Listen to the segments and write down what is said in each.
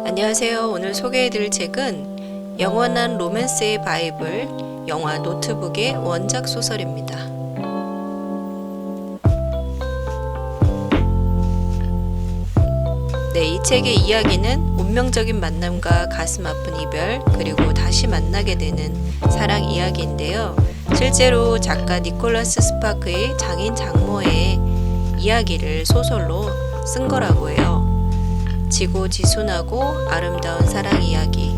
안녕하세요. 오늘 소개해드릴 책은 영원한 로맨스의 바이블, 영화 노트북의 원작 소설입니다. 이 책의 이야기는 운명적인 만남과 가슴 아픈 이별, 그리고 다시 만나게 되는 사랑 이야기인데요. 실제로 작가 니콜라스 스파크의 장인 장모의 이야기를 소설로 쓴 거라고 해요. 지고지순하고 아름다운 사랑 이야기,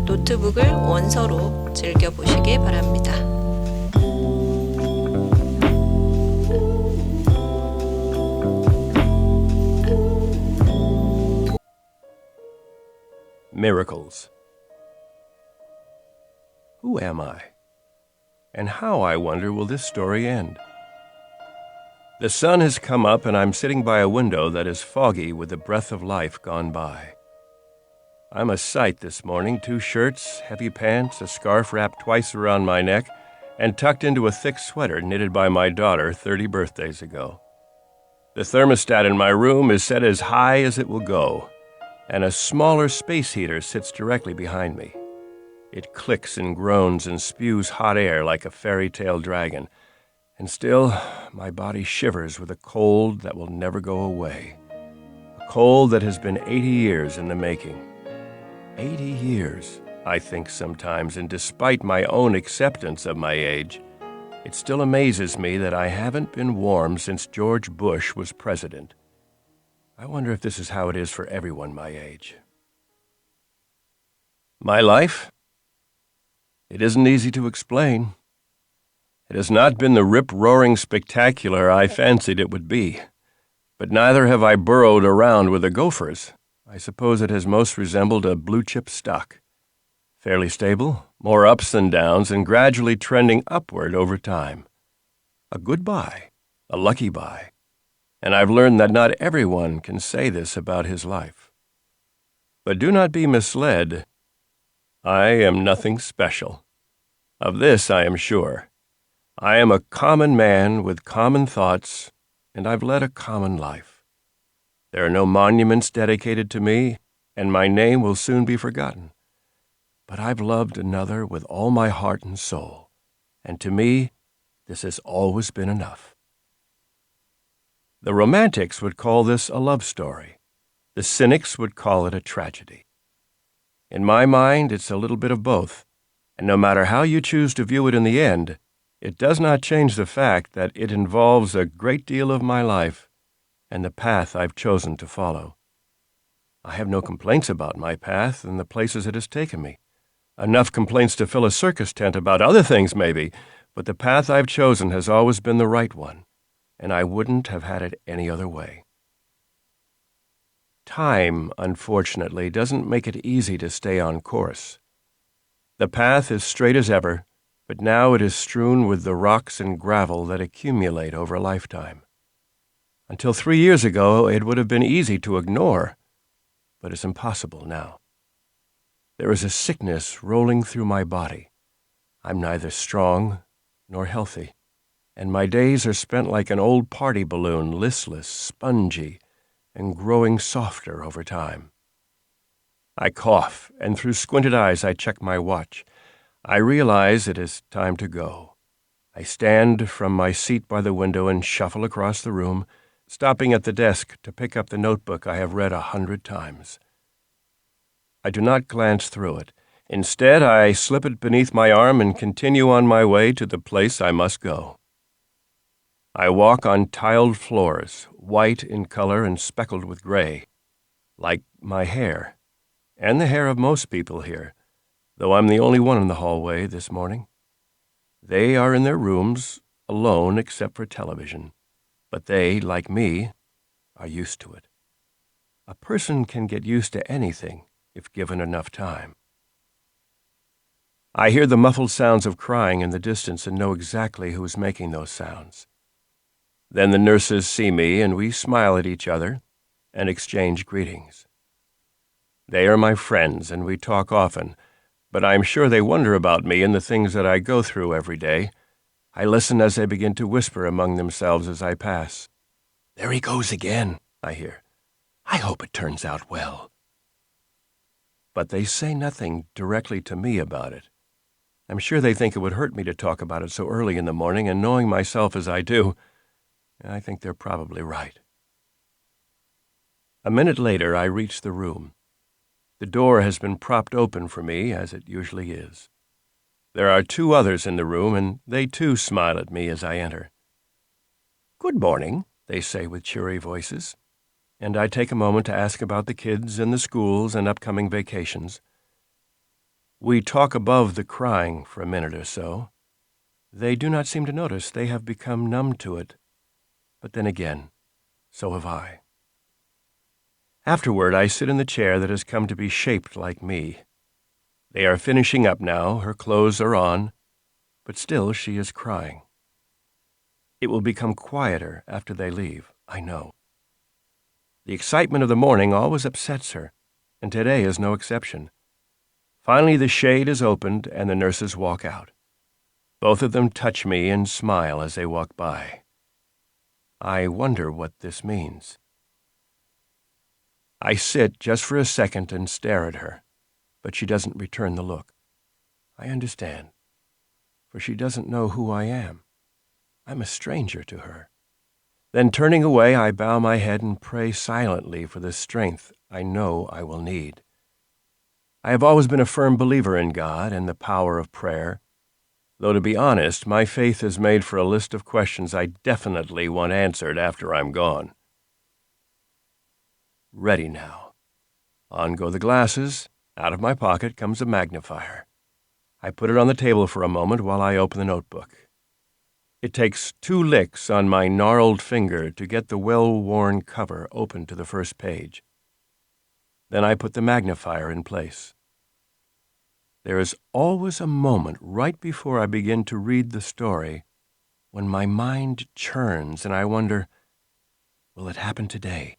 노트북을 원서로 즐겨보시기 바랍니다. Miracles. Who am I? And how, I wonder, will this story end? The sun has come up and I'm sitting by a window that is foggy with the breath of life gone by. I'm a sight this morning, 2 shirts, heavy pants, a scarf wrapped twice around my neck, and tucked into a thick sweater knitted by my daughter 30 birthdays ago. The thermostat in my room is set as high as it will go, and a smaller space heater sits directly behind me. It clicks and groans and spews hot air like a fairy tale dragon, and still my body shivers with a cold that will never go away. A cold that has been 80 years in the making. 80 years, I think sometimes, and despite my own acceptance of my age, it still amazes me that I haven't been warm since George Bush was president. I wonder if this is how it is for everyone my age. My life? It isn't easy to explain. It has not been the rip-roaring spectacular I fancied it would be, but neither have I burrowed around with the gophers. I suppose it has most resembled a blue-chip stock. Fairly stable, more ups than downs, and gradually trending upward over time. A good buy, a lucky buy. And I've learned that not everyone can say this about his life. But do not be misled. I am nothing special. Of this I am sure. I am a common man with common thoughts, and I've led a common life. There are no monuments dedicated to me, and my name will soon be forgotten. But I've loved another with all my heart and soul, and to me, this has always been enough. The romantics would call this a love story. The cynics would call it a tragedy. In my mind, it's a little bit of both, and no matter how you choose to view it in the end, it does not change the fact that it involves a great deal of my life and the path I've chosen to follow. I have no complaints about my path and the places it has taken me. Enough complaints to fill a circus tent about other things, maybe, but the path I've chosen has always been the right one, and I wouldn't have had it any other way. Time, unfortunately, doesn't make it easy to stay on course. The path is straight as ever, but now it is strewn with the rocks and gravel that accumulate over a lifetime. Until 3 years ago, it would have been easy to ignore, but it's impossible now. There is a sickness rolling through my body. I'm neither strong nor healthy, and my days are spent like an old party balloon, listless, spongy, and growing softer over time. I cough, and through squinted eyes I check my watch. I realize it is time to go. I stand from my seat by the window and shuffle across the room, stopping at the desk to pick up the notebook I have read 100 times. I do not glance through it. Instead, I slip it beneath my arm and continue on my way to the place I must go. I walk on tiled floors, white in color and speckled with gray, like my hair, and the hair of most people here, though I'm the only one in the hallway this morning. They are in their rooms, alone except for television, but they, like me, are used to it. A person can get used to anything if given enough time. I hear the muffled sounds of crying in the distance and know exactly who is making those sounds. Then the nurses see me, and we smile at each other and exchange greetings. They are my friends, and we talk often, but I am sure they wonder about me and the things that I go through every day. I listen as they begin to whisper among themselves as I pass. "There he goes again," I hear. "I hope it turns out well." but they say nothing directly to me about it. I'm sure they think it would hurt me to talk about it so early in the morning, and knowing myself as I do, I think they're probably right. A minute later, I reach the room. The door has been propped open for me, as it usually is. There are 2 others in the room, and they too smile at me as I enter. "Good morning," they say with cheery voices, and I take a moment to ask about the kids and the schools and upcoming vacations. We talk above the crying for a minute or so. They do not seem to notice. They have become numb to it. But then again, so have I. Afterward, I sit in the chair that has come to be shaped like me. They are finishing up now, her clothes are on, but still she is crying. It will become quieter after they leave, I know. The excitement of the morning always upsets her, and today is no exception. Finally, the shade is opened and the nurses walk out. Both of them touch me and smile as they walk by. I wonder what this means. I sit just for a second and stare at her, but she doesn't return the look. I understand, for she doesn't know who I am. I'm a stranger to her. Then turning away, I bow my head and pray silently for the strength I know I will need. I have always been a firm believer in God and the power of prayer, though to be honest, my faith is made for a list of questions I definitely want answered after I'm gone. Ready now. On go the glasses. Out of my pocket comes a magnifier. I put it on the table for a moment while I open the notebook. It takes 2 licks on my gnarled finger to get the well-worn cover open to the first page. Then I put the magnifier in place. There is always a moment right before I begin to read the story when my mind churns and I wonder, will it happen today?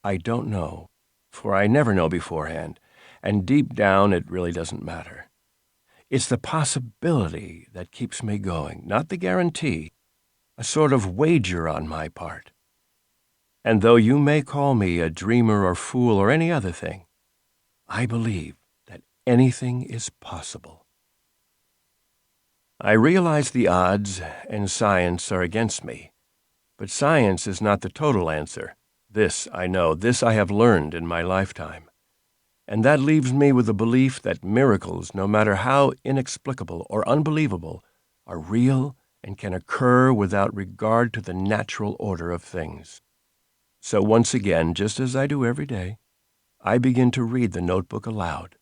I don't know, for I never know beforehand, and deep down it really doesn't matter. It's the possibility that keeps me going, not the guarantee, a sort of wager on my part. And though you may call me a dreamer or fool or any other thing, I believe that anything is possible. I realize the odds and science are against me, but science is not the total answer. This I know, this I have learned in my lifetime. And that leaves me with the belief that miracles, no matter how inexplicable or unbelievable, are real and can occur without regard to the natural order of things. So once again, just as I do every day, I begin to read the notebook aloud,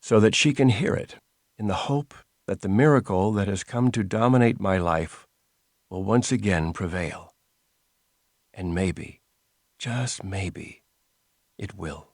so that she can hear it, in the hope that the miracle that has come to dominate my life will once again prevail. And maybe, just maybe, it will.